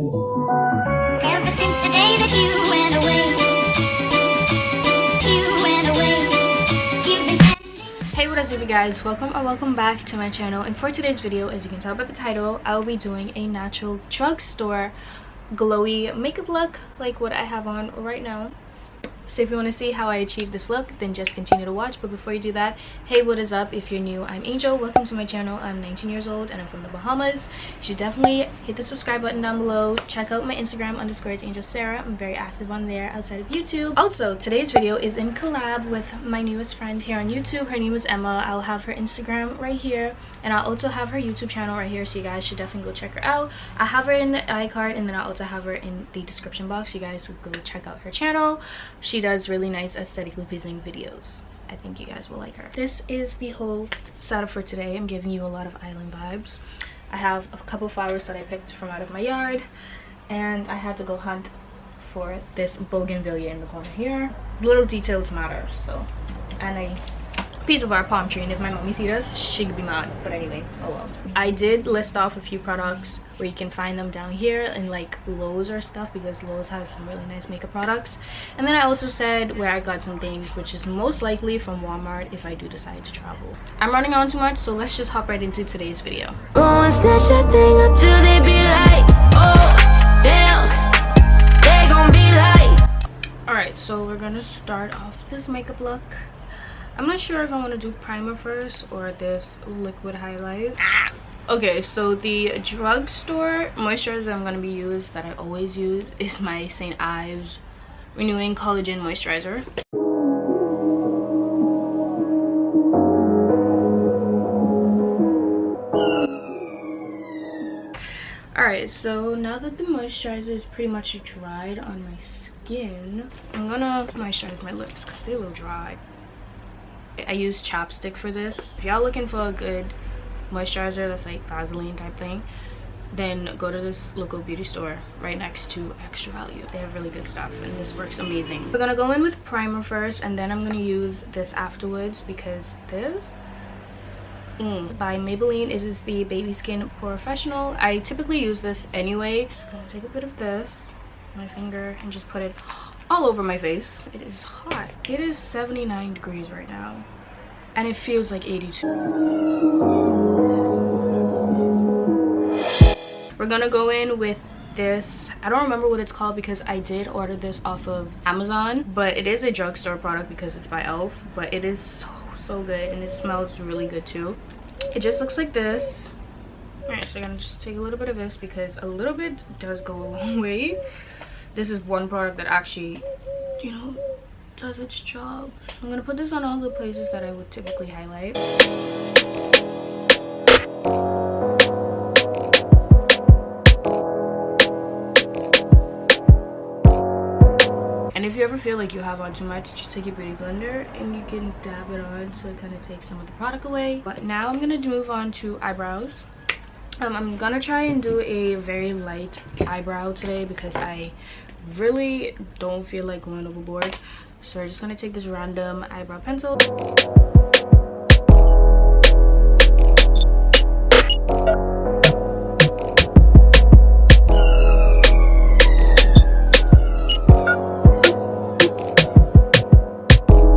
Ever since the day that you went away, you've been standing. Hey, what is up, you guys? Welcome or welcome back to my channel. And for today's video, as you can tell by the title, I will be doing a natural drugstore glowy makeup look like what I have on right now. So if you want to see how I achieve this look, then just continue to watch. But before you do that, hey, what is up? If you're new, I'm Angel. Welcome to my channel. I'm 19 years old and I'm from the Bahamas. You should definitely hit the subscribe button down below. Check out my Instagram _ @AngelSarah. I'm very active on there outside of YouTube. Also, today's video is in collab with my newest friend here on YouTube. Her name is Emma. I'll have her Instagram right here, and I'll also have her YouTube channel right here, so you guys should definitely go check her out. I'll have her in the iCard, and then I'll also have her in the description box. You guys will go check out her channel. She does really nice aesthetically pleasing videos. I think you guys will like her. This is the whole setup for today. I'm giving you a lot of island vibes. I have a couple flowers that I picked from out of my yard, and I had to go hunt for this bougainvillea in the corner here. Little details matter, so. And a piece of our palm tree, and if my mommy sees us, she could be mad. But anyway, oh well. I did list off a few products where you can find them down here in like Lowe's or stuff, because Lowe's has some really nice makeup products. And then I also said where I got some things, which is most likely from Walmart if I do decide to travel. I'm running on too much, so let's just hop right into today's video. Go and snatch that thing up till they be like, oh damn, they gon' be like. Alright, so we're gonna start off this makeup look. I'm not sure if I want to do primer first or this liquid highlight. Okay, so the drugstore moisturizer I'm going to be using that I always use is my St. Ives Renewing Collagen Moisturizer. Alright, so now that the moisturizer is pretty much dried on my skin, I'm gonna moisturize my lips because they're a little dry. I use chapstick for this. If y'all looking for a good moisturizer that's like Vaseline type thing, then go to this local beauty store right next to Extra Value. They have really good stuff and this works amazing. We're gonna go in with primer first, and then I'm gonna use this afterwards, because this by Maybelline, it is the Baby Skin Professional. I typically use this anyway. Just gonna take a bit of this, my finger, and just put it all over my face. It is hot. It is 79 degrees right now and it feels like 82. We're gonna go in with this. I don't remember what it's called because I did order this off of Amazon, but it is a drugstore product because it's by Elf. But it is so good, and it smells really good too. It just looks like this. Alright, so I'm gonna just take a little bit of this because a little bit does go a long way. This is one product that actually, you know, does its job. So I'm gonna put this on all the places that I would typically highlight. And if you ever feel like you have on too much, just take your beauty blender and you can dab it on so it kind of takes some of the product away. But now I'm gonna move on to eyebrows. I'm gonna try and do a very light eyebrow today because I really don't feel like going overboard. So we're just gonna take this random eyebrow pencil.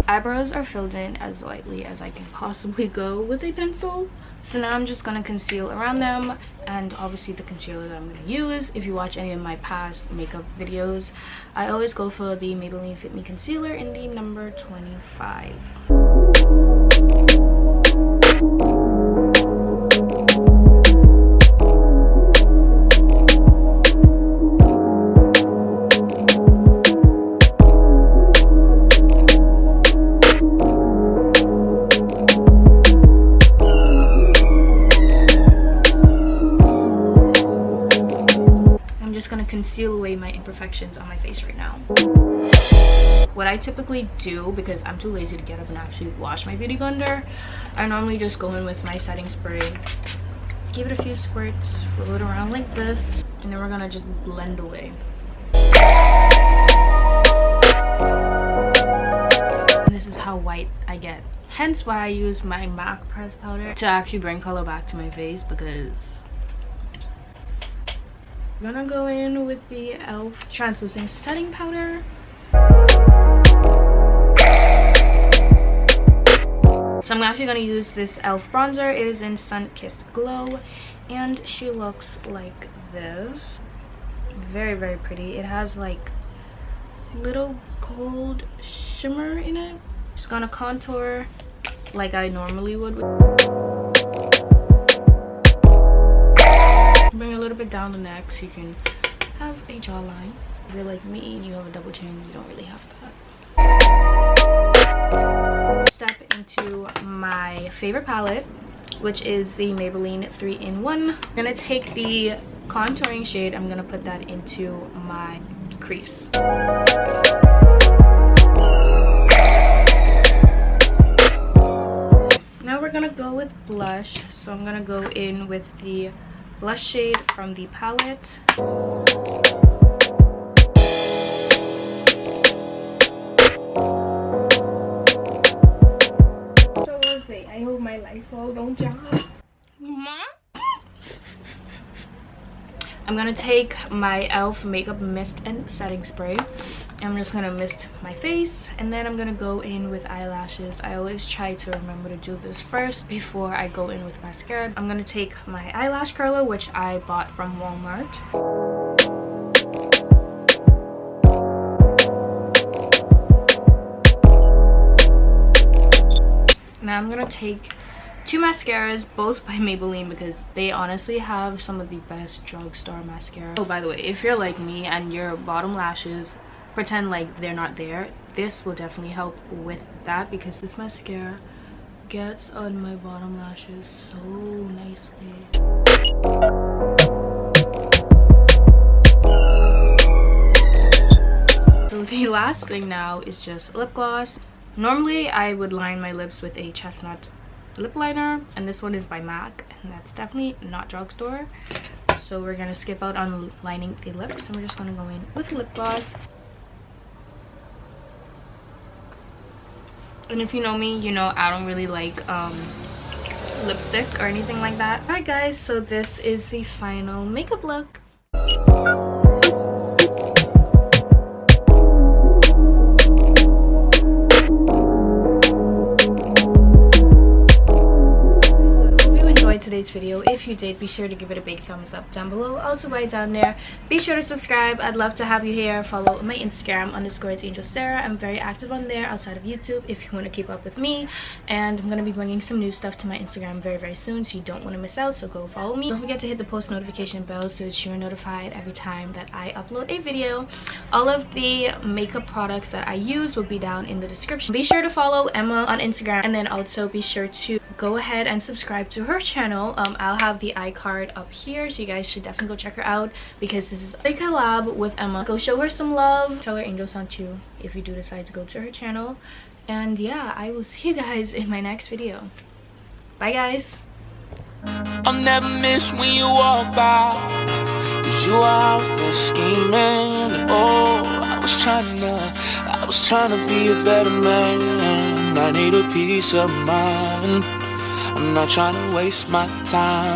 Eyebrows are filled in as lightly as I can possibly go with a pencil. So now I'm just gonna conceal around them, and obviously the concealer that I'm gonna use, if you watch any of my past makeup videos, I always go for the Maybelline Fit Me concealer in the number 25. Conceal away my imperfections on my face right now. What I typically do, because I'm too lazy to get up and actually wash my beauty blender, I normally just go in with my setting spray, give it a few squirts, roll it around like this, and then we're gonna just blend away. And this is how white I get. Hence why I use my MAC press powder to actually bring color back to my face, because I'm gonna go in with the e.l.f. translucent setting powder. So I'm actually gonna use this e.l.f. bronzer. It is in Sun Kissed Glow, and she looks like this. Very, very pretty. It has like little gold shimmer in it. Just gonna contour like I normally would. Bring a little bit down the neck so you can have a jawline. If you're like me and you have a double chin, you don't really have that. Step into my favorite palette, which is the Maybelline 3-in-1. I'm gonna take the contouring shade, I'm gonna put that into my crease. Now we're gonna go with blush, so I'm gonna go in with the blush shade from the palette. So we'll see. I hope my Lysol don't jam. I'm gonna take my e.l.f. makeup mist and setting spray. I'm just gonna mist my face, and then I'm gonna go in with eyelashes. I always try to remember to do this first before I go in with mascara. I'm gonna take my eyelash curler, which I bought from Walmart. Now I'm gonna take two mascaras, both by Maybelline, because they honestly have some of the best drugstore mascara. Oh, by the way, if you're like me and your bottom lashes pretend like they're not there, this will definitely help with that, because this mascara gets on my bottom lashes so nicely. So the last thing now is just lip gloss. Normally I would line my lips with a chestnut lip liner, and this one is by MAC, and that's definitely not drugstore. So we're gonna skip out on lining the lips, and we're just gonna go in with lip gloss. And if you know me, you know I don't really like lipstick or anything like that. Alright guys, so this is the final makeup look. Today's video. If you did, be sure to give it a big thumbs up down below. Also right down there, be sure to subscribe. I'd love to have you here. Follow my Instagram _itsangelsarah. I'm very active on there outside of YouTube if you want to keep up with me, and I'm going to be bringing some new stuff to my Instagram very, very soon, so you don't want to miss out. So go follow me. Don't forget to hit the post notification bell so that you're notified every time that I upload a video. All of the makeup products that I use will be down in the description. Be sure to follow Emma on Instagram, and then also be sure to go ahead and subscribe to her channel. I'll have the iCard up here, so you guys should definitely go check her out, because this is a collab with Emma. Go show her some love. Tell her Angel sent you if you do decide to go to her channel. And yeah, I will see you guys in my next video. Bye guys. I'll never miss when you walk by, 'cause you are out there scheming. Oh, I was trying to be a better man. I need a peace of mind. I'm not trying to waste my time.